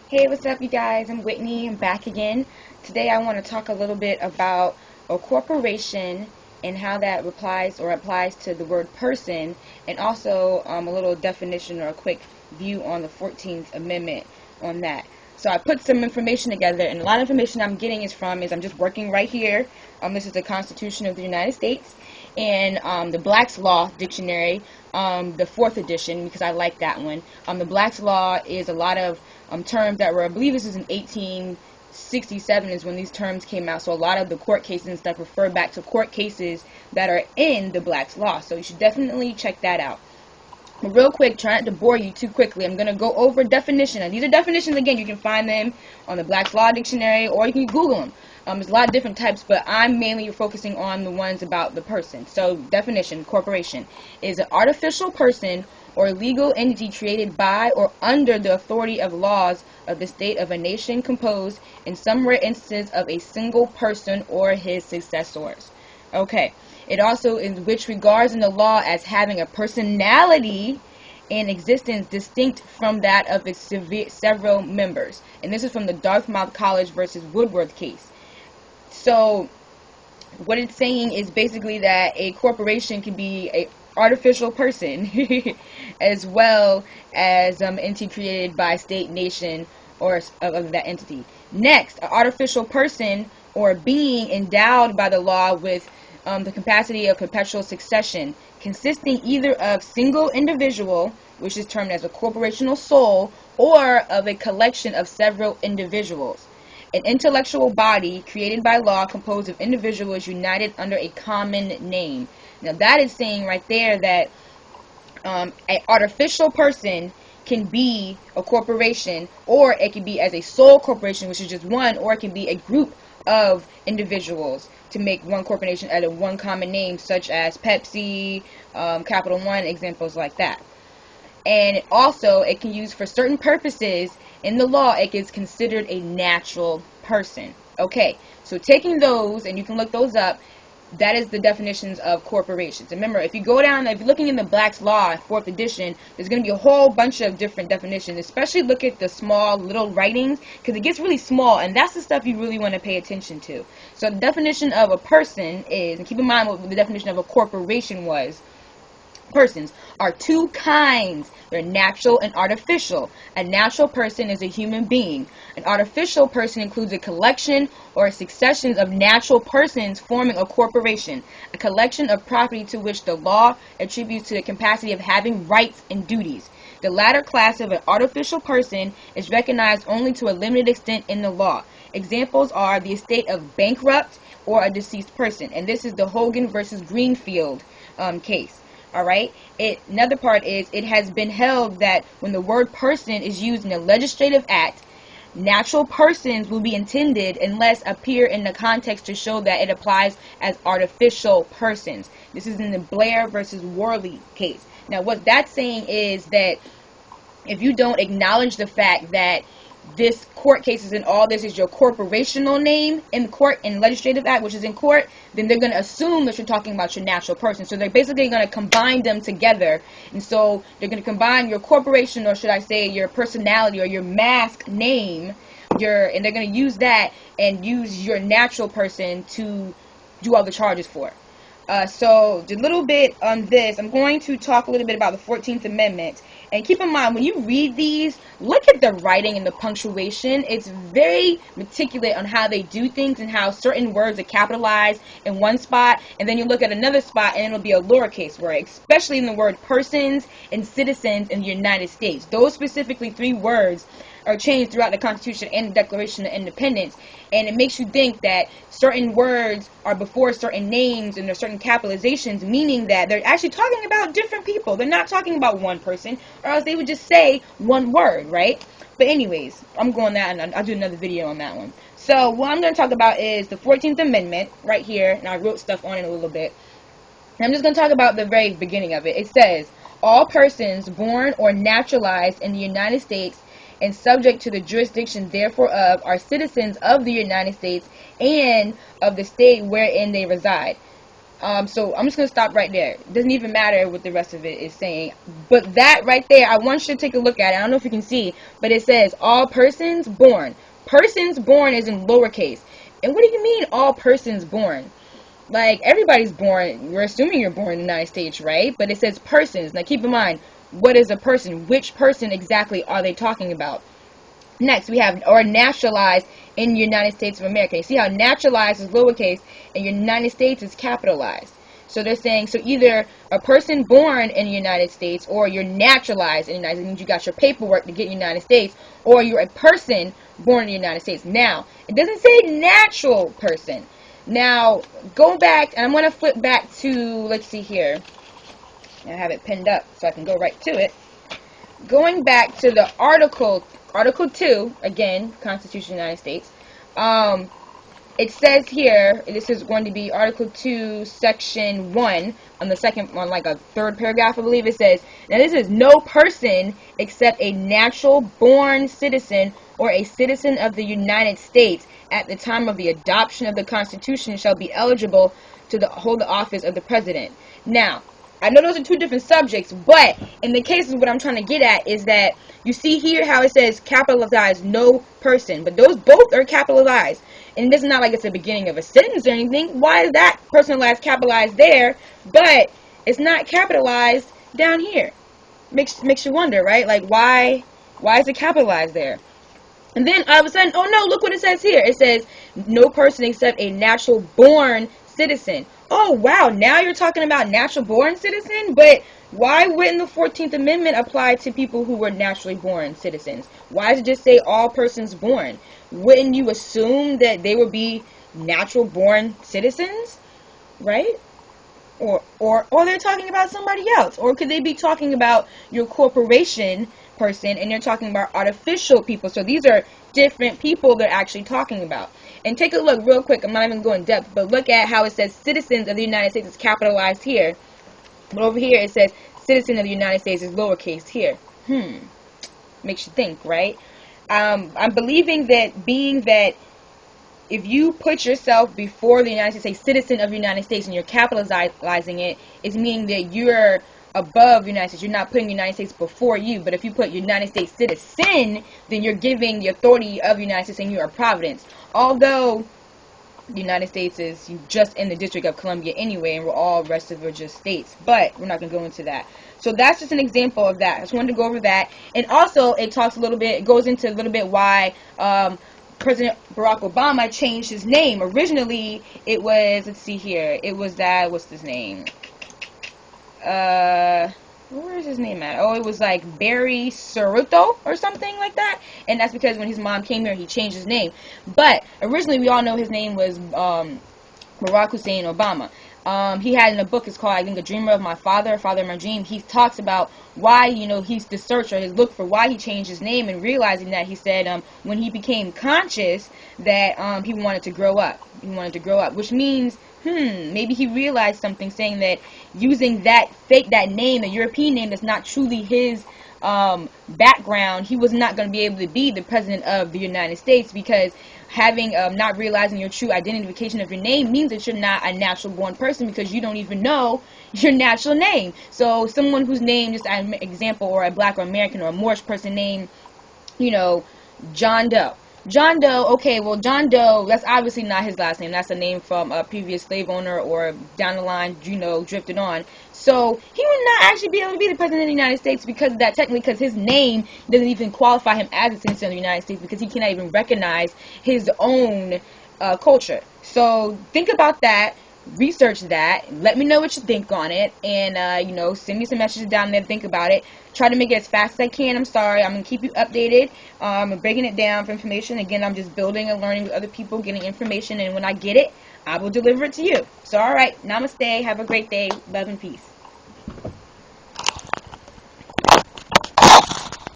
Hey, what's up, you guys? I'm Whitney. I'm back again. Today I want to talk a little bit about a corporation and how that applies to the word person, and also a little definition or a quick view on the 14th Amendment on that. So I put some information together, and a lot of information I'm getting is I'm just working right here. This is the Constitution of the United States, and the Black's Law Dictionary, the 4th edition, because I like that one. The Black's Law is a lot of terms that were, I believe this is in 1867 is when these terms came out, so a lot of the court cases and stuff refer back to court cases that are in the Black's Law, so you should definitely check that out. Real quick, try not to bore you too quickly, I'm going to go over definition. And these are definitions, again, you can find them on the Black's Law Dictionary, or you can Google them. There's a lot of different types, but I'm mainly focusing on the ones about the person. So, definition, corporation, is an artificial person or legal entity created by or under the authority of laws of the state of a nation, composed, in some rare instances, of a single person or his successors. Okay. It also is which regards in the law as having a personality in existence distinct from that of its several members. And this is from the Dartmouth College versus Woodworth case. So what it's saying is basically that a corporation can be a artificial person as well as entity created by state, nation, or of that entity. Next, an artificial person or a being endowed by the law with the capacity of perpetual succession, consisting either of single individual, which is termed as a corporational soul, or of a collection of several individuals. An intellectual body created by law composed of individuals united under a common name. Now that is saying right there that an artificial person can be a corporation, or it can be as a sole corporation, which is just one, or it can be a group of individuals to make one corporation out of one common name, such as Pepsi, Capital One, examples like that. And also, it can use for certain purposes in the law, it is considered a natural person. Okay, so taking those, and you can look those up, that is the definitions of corporations. Remember, if you go down, if you're looking in the Black's Law, 4th edition, there's going to be a whole bunch of different definitions. Especially look at the small little writings, because it gets really small, and that's the stuff you really want to pay attention to. So the definition of a person is, and keep in mind what the definition of a corporation was, persons are two kinds. They're natural and artificial. A natural person is a human being. An artificial person includes a collection or a succession of natural persons forming a corporation, a collection of property to which the law attributes to the capacity of having rights and duties. The latter class of an artificial person is recognized only to a limited extent in the law. Examples are the estate of bankrupt or a deceased person. And this is the Hogan versus Greenfield case. Alright, another part is, it has been held that when the word person is used in a legislative act, natural persons will be intended unless appear in the context to show that it applies as artificial persons. This is in the Blair versus Worley case. Now what that's saying is that if you don't acknowledge the fact that this court cases and all this is your corporational name in court, in legislative act, which is in court, then they're going to assume that you're talking about your natural person. So they're basically going to combine them together. And so they're going to combine your corporation, or should I say your personality or your mask name, and they're going to use that and use your natural person to do all the charges for. So a little bit on this, I'm going to talk a little bit about the 14th Amendment. And keep in mind, when you read these, look at the writing and the punctuation. It's very meticulous on how they do things and how certain words are capitalized in one spot, and then you look at another spot and it'll be a lowercase word, especially in the word persons and citizens in the United States. Those specifically 3 words are changed throughout the Constitution and the Declaration of Independence, and it makes you think that certain words are before certain names and there's certain capitalizations, meaning that they're actually talking about different people. They're not talking about one person, or else they would just say one word, right? But anyways, I'm going that, and I'll do another video on that one. So what I'm going to talk about is the 14th Amendment right here, and I wrote stuff on it a little bit. And I'm just going to talk about the very beginning of it. It says, all persons born or naturalized in the United States and subject to the jurisdiction therefore of are citizens of the United States and of the state wherein they reside. So I'm just going to stop right there. It doesn't even matter what the rest of it is saying. But that right there, I want you to take a look at it. I don't know if you can see, but it says all persons born. Persons born is in lowercase. And what do you mean all persons born? Like, everybody's born. We're assuming you're born in the United States, right? But it says persons. Now keep in mind, what is a person? Which person exactly are they talking about? Next, we have or naturalized in the United States of America. You see how naturalized is lowercase and United States is capitalized. So they're saying, so either a person born in the United States or you're naturalized in the United States, means you got your paperwork to get in the United States, or you're a person born in the United States. Now, it doesn't say natural person. Now, go back, and I'm going to flip back to, let's see here. I have it pinned up so I can go right to it. Going back to the Article 2, again, Constitution of the United States, it says here, this is going to be Article 2, Section 1, on the second, on like a third paragraph, I believe, it says, now this is no person except a natural born citizen or a citizen of the United States at the time of the adoption of the Constitution shall be eligible to hold the office of the President. Now, I know those are two different subjects, but in the cases, what I'm trying to get at is that you see here how it says capitalized no person, but those both are capitalized. And this is not like it's the beginning of a sentence or anything. Why is that personalized capitalized there, but it's not capitalized down here? Makes you wonder, right? Like, why is it capitalized there? And then all of a sudden, oh no, look what it says here. It says, no person except a natural born citizen. Oh wow, now you're talking about natural born citizen? But why wouldn't the 14th Amendment apply to people who were naturally born citizens? Why does it just say all persons born? Wouldn't you assume that they would be natural born citizens? Right? Or they're talking about somebody else. Or could they be talking about your corporation person and they're talking about artificial people? So these are different people they're actually talking about. And take a look real quick. I'm not even going in depth, but look at how it says citizens of the United States is capitalized here. But over here it says citizen of the United States is lowercase here. Makes you think, right? I'm believing that being that if you put yourself before the United States, say citizen of the United States, and you're capitalizing it, it's meaning that you're above the United States. You're not putting the United States before you. But if you put United States citizen, then you're giving the authority of the United States and you are Providence. Although the United States is just in the District of Columbia anyway, and we're all rest of it are just states. But we're not going to go into that. So that's just an example of that. I just wanted to go over that. And also, it talks a little bit, it goes into a little bit why President Barack Obama changed his name. Originally, it was, let's see here, it was that, what's his name? Where is his name at? Oh, it was like Barry Cerruto or something like that. And that's because when his mom came here, he changed his name. But originally, we all know his name was Barack Hussein Obama. He had in a book, it's called, I think, A Dreamer of My Father, Father of My Dream. He talks about why, you know, he's the search or his look for why he changed his name, and realizing that he said when he became conscious that he wanted to grow up. He wanted to grow up, which means, maybe he realized something, saying that using that name, the European name that's not truly his background, he was not going to be able to be the president of the United States, because having not realizing your true identification of your name means that you're not a natural born person, because you don't even know your natural name. So someone whose name, just an example, or a black or American or a Moorish person named, you know, John Doe. John Doe, okay, well, John Doe, that's obviously not his last name. That's a name from a previous slave owner, or down the line, you know, drifted on. So he would not actually be able to be the president of the United States because of that, technically, because his name doesn't even qualify him as a citizen of the United States, because he cannot even recognize his own culture. So think about that. Research that. Let me know what you think on it, and you know, send me some messages down there to think about it. Try to make it as fast as I can. I'm sorry. I'm gonna keep you updated. I'm breaking it down for information. Again, I'm just building and learning with other people, getting information, and when I get it, I will deliver it to you. So, all right, namaste. Have a great day. Love and peace.